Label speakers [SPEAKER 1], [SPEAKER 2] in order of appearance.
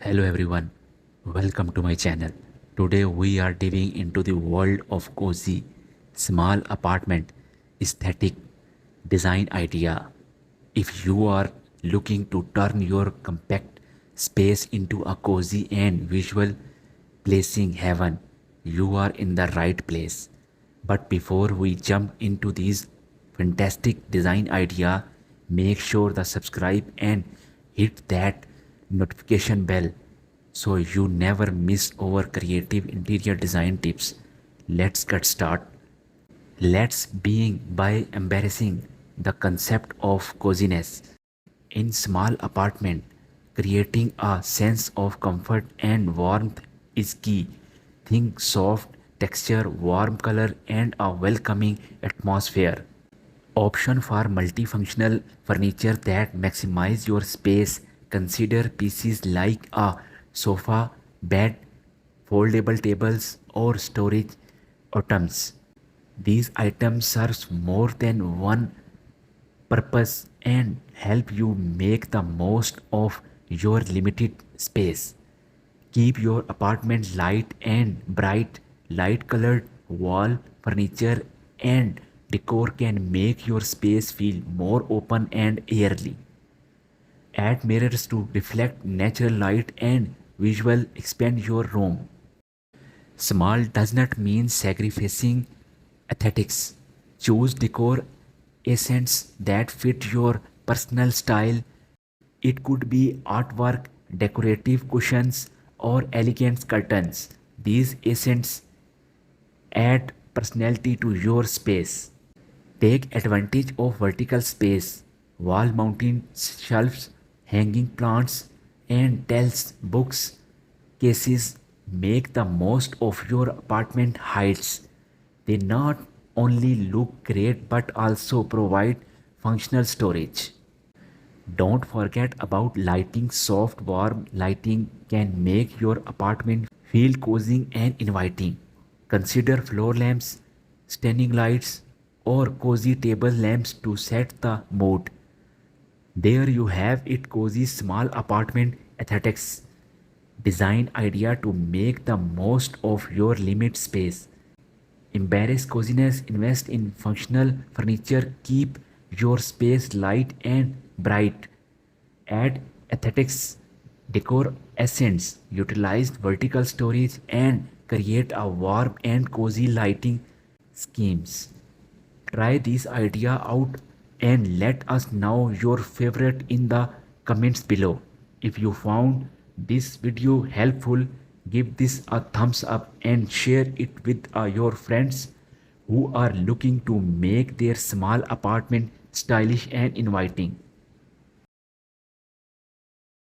[SPEAKER 1] Hello everyone, welcome to my channel. Today we are diving into the world of cozy, small apartment aesthetic design idea. If you are looking to turn your compact space into a cozy and visual placing heaven, you are in the right place. But before we jump into these fantastic design idea, make sure to subscribe and hit that notification bell so you never miss our creative interior design tips. Let's get started. Let's begin by embarrassing the concept of coziness. In small apartment, creating a sense of comfort and warmth is key. Think soft texture, warm color and a welcoming atmosphere. Option for multifunctional furniture that maximize your space. Consider pieces like a sofa, bed, foldable tables or storage items. These items serve more than one purpose and help you make the most of your limited space. Keep your apartment light and bright. Light colored wall furniture and decor can make your space feel more open and airy. Add mirrors to reflect natural light and visual expand your room. Small does not mean sacrificing aesthetics. Choose decor essence that fit your personal style. It could be artwork, decorative cushions, or elegant curtains. These essence add personality to your space. Take advantage of vertical space, wall mounting shelves, hanging plants, and tells books cases. Make the most of your apartment heights. They not only look great but also provide functional storage. Don't forget about lighting. Soft, warm lighting can make your apartment feel cozy and inviting. Consider floor lamps, standing lights, or cozy table lamps to set the mood. There you have it, cozy small apartment aesthetics design idea to make the most of your limited space. Embrace coziness, invest in functional furniture, keep your space light and bright. Add aesthetics, decor essence, utilize vertical storage, and create a warm and cozy lighting schemes. Try this idea out and let us know your favorite in the comments below. If you found this video helpful, give this a thumbs up and share it with your friends who are looking to make their small apartment stylish and inviting.